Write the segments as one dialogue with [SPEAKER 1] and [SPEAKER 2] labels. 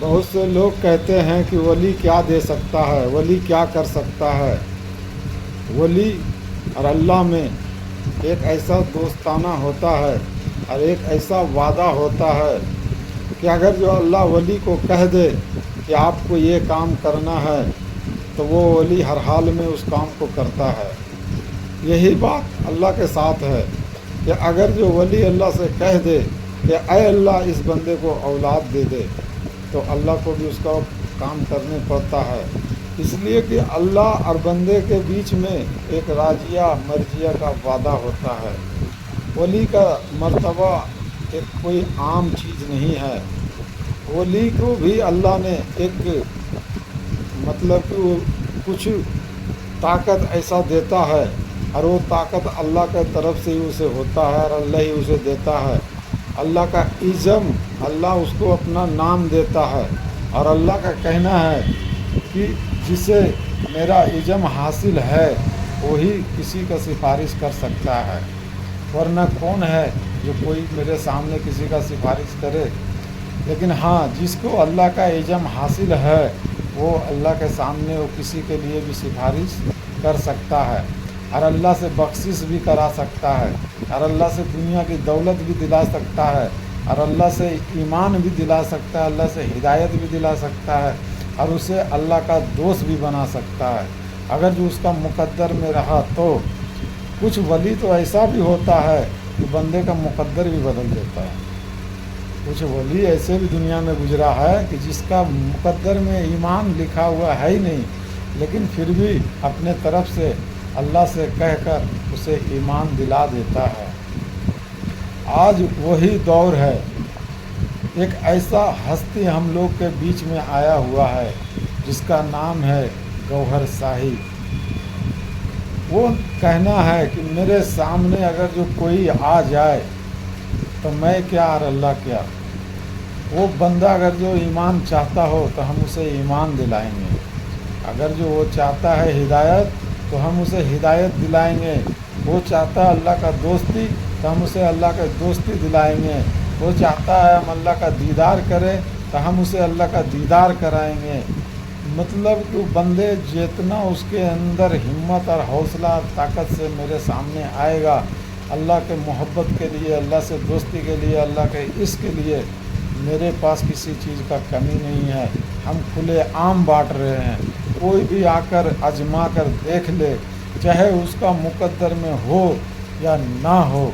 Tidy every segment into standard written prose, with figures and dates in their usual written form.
[SPEAKER 1] بہت سے لوگ کہتے ہیں کہ ولی کیا دے سکتا ہے، ولی کیا کر سکتا ہے۔ ولی اور اللہ میں ایک ایسا دوستانہ ہوتا ہے اور ایک ایسا وعدہ ہوتا ہے کہ اگر جو اللہ ولی کو کہہ دے کہ آپ کو یہ کام کرنا ہے تو وہ ولی ہر حال میں اس کام کو کرتا ہے۔ یہی بات اللہ کے ساتھ ہے کہ اگر جو ولی اللہ سے کہہ دے کہ اے اللہ اس بندے کو اولاد دے دے تو اللہ کو بھی اس کا کام کرنے پڑتا ہے، اس لیے کہ اللہ اور بندے کے بیچ میں ایک راجیہ مرجیہ کا وعدہ ہوتا ہے۔ ولی کا مرتبہ ایک کوئی عام چیز نہیں ہے۔ ولی کو بھی اللہ نے ایک مطلب کہ کچھ طاقت ایسا دیتا ہے اور وہ طاقت اللہ کے طرف سے ہی اسے ہوتا ہے اور اللہ ہی اسے دیتا ہے۔ اللہ کا عزم، اللہ اس کو اپنا نام دیتا ہے اور اللہ کا کہنا ہے کہ جسے میرا عزم حاصل ہے وہی کسی کا سفارش کر سکتا ہے، ورنہ کون ہے جو کوئی میرے سامنے کسی کا سفارش کرے۔ لیکن ہاں، جس کو اللہ کا عزم حاصل ہے وہ اللہ کے سامنے وہ کسی کے لیے بھی سفارش کر سکتا ہے اور اللہ سے بخشش بھی کرا سکتا ہے اور اللہ سے دنیا کی دولت بھی دلا سکتا ہے اور اللہ سے ایمان بھی دلا سکتا ہے، اللہ سے ہدایت بھی دلا سکتا ہے اور اسے اللہ کا دوست بھی بنا سکتا ہے اگر جو اس کا مقدر میں رہا تو۔ کچھ ولی تو ایسا بھی ہوتا ہے کہ بندے کا مقدر بھی بدل دیتا ہے۔ کچھ ولی ایسے بھی دنیا میں گزرا ہے کہ جس کا مقدر میں ایمان لکھا ہوا ہے ہی نہیں، لیکن پھر بھی اپنے طرف سے اللہ سے کہہ کر اسے ایمان دلا دیتا ہے۔ آج وہی دور ہے، ایک ایسا ہستی ہم لوگ کے بیچ میں آیا ہوا ہے جس کا نام ہے گوہر شاہی۔ وہ کہنا ہے کہ میرے سامنے اگر جو کوئی آ جائے تو میں کیا اور اللہ کیا۔ وہ بندہ اگر جو ایمان چاہتا ہو تو ہم اسے ایمان دلائیں گے، اگر جو وہ چاہتا ہے ہدایت تو ہم اسے ہدایت دلائیں گے، وہ چاہتا ہے اللہ کا دوستی تو ہم اسے اللہ کا دوستی دلائیں گے، وہ چاہتا ہے ہم اللہ کا دیدار کریں تو ہم اسے اللہ کا دیدار کرائیں گے۔ مطلب کہ بندے جتنا اس کے اندر ہمت اور حوصلہ اور طاقت سے میرے سامنے آئے گا اللہ کے محبت کے لیے، اللہ سے دوستی کے لیے، اللہ کے عشق کے لیے، میرے پاس کسی چیز کا کمی نہیں ہے۔ ہم کھلے عام بانٹ رہے ہیں، کوئی بھی آ کر آزما کر دیکھ لے، چاہے اس کا مقدر میں ہو یا نہ ہو،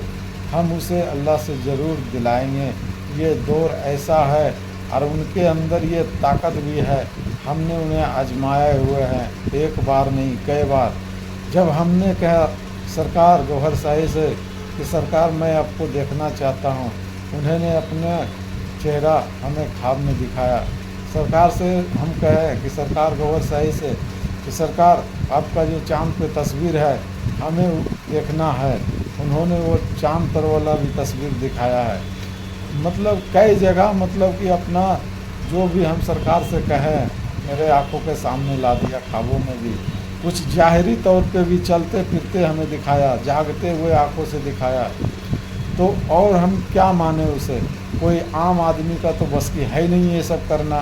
[SPEAKER 1] ہم اسے اللہ سے ضرور دلائیں گے۔ یہ دور ایسا ہے اور ان کے اندر یہ طاقت بھی ہے، ہم نے انہیں آزمائے ہوئے ہیں، ایک بار نہیں کئی بار۔ جب ہم نے کہا سرکار گوہر شاہی سے کہ سرکار میں آپ کو دیکھنا چاہتا ہوں، انہوں نے اپنا چہرہ ہمیں خواب میں دکھایا۔ سرکار سے ہم کہے کہ سرکار گوہر شاہی سے کہ سرکار آپ کا جو چاند پہ تصویر ہے ہمیں دیکھنا ہے، انہوں نے وہ چاند پر والا بھی تصویر دکھایا ہے۔ مطلب کئی جگہ مطلب کہ اپنا جو بھی ہم سرکار سے کہیں میرے آنکھوں کے سامنے لا دیا، خوابوں میں بھی کچھ ظاہری طور پہ بھی چلتے پھرتے ہمیں دکھایا، جاگتے ہوئے آنکھوں سے دکھایا، تو اور ہم کیا مانیں اسے۔ کوئی عام آدمی کا تو بس کی ہے ہی نہیں یہ سب کرنا۔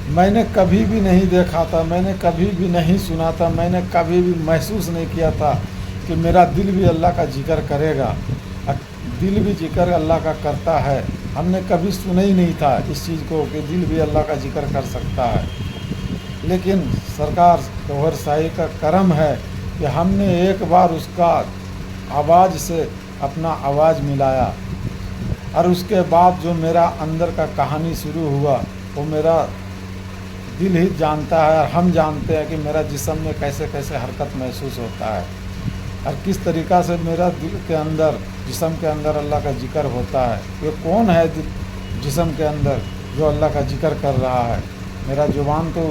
[SPEAKER 1] میں نے کبھی بھی نہیں دیکھا تھا، میں نے کبھی بھی نہیں سنا تھا، میں نے کبھی بھی محسوس نہیں کیا تھا کہ میرا دل بھی اللہ کا ذکر کرے گا، دل بھی ذکر اللہ کا کرتا ہے۔ ہم نے کبھی سنا ہی نہیں تھا اس چیز کو کہ دل بھی اللہ کا ذکر کر سکتا ہے، لیکن سرکار گوہر شاہی کا کرم ہے کہ ہم نے ایک بار اس کا آواز سے اپنا آواز ملایا اور اس کے بعد جو میرا اندر کا کہانی شروع ہوا وہ میرا دل ہی جانتا ہے اور ہم جانتے ہیں کہ میرا جسم میں کیسے کیسے حرکت محسوس ہوتا ہے اور کس طریقہ سے میرا دل کے اندر، جسم کے اندر اللہ کا ذکر ہوتا ہے۔ یہ کون ہے جسم کے اندر جو اللہ کا ذکر کر رہا ہے؟ میرا زبان تو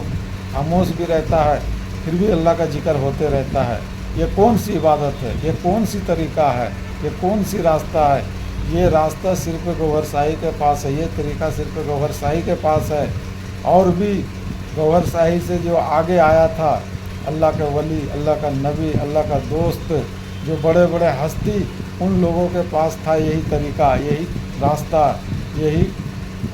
[SPEAKER 1] خاموش بھی رہتا ہے پھر بھی اللہ کا ذکر ہوتے رہتا ہے۔ یہ کون سی عبادت ہے؟ یہ کون سی طریقہ ہے؟ یہ کون سی راستہ ہے؟ یہ راستہ صرف گوہر شاہی کے پاس ہے، یہ طریقہ صرف گوہر شاہی کے پاس ہے۔ اور بھی گوہر شاہی سے جو آگے آیا تھا اللہ کا ولی، اللہ کا نبی، اللہ کا دوست، جو بڑے بڑے ہستی، ان لوگوں کے پاس تھا یہی طریقہ، یہی راستہ، یہی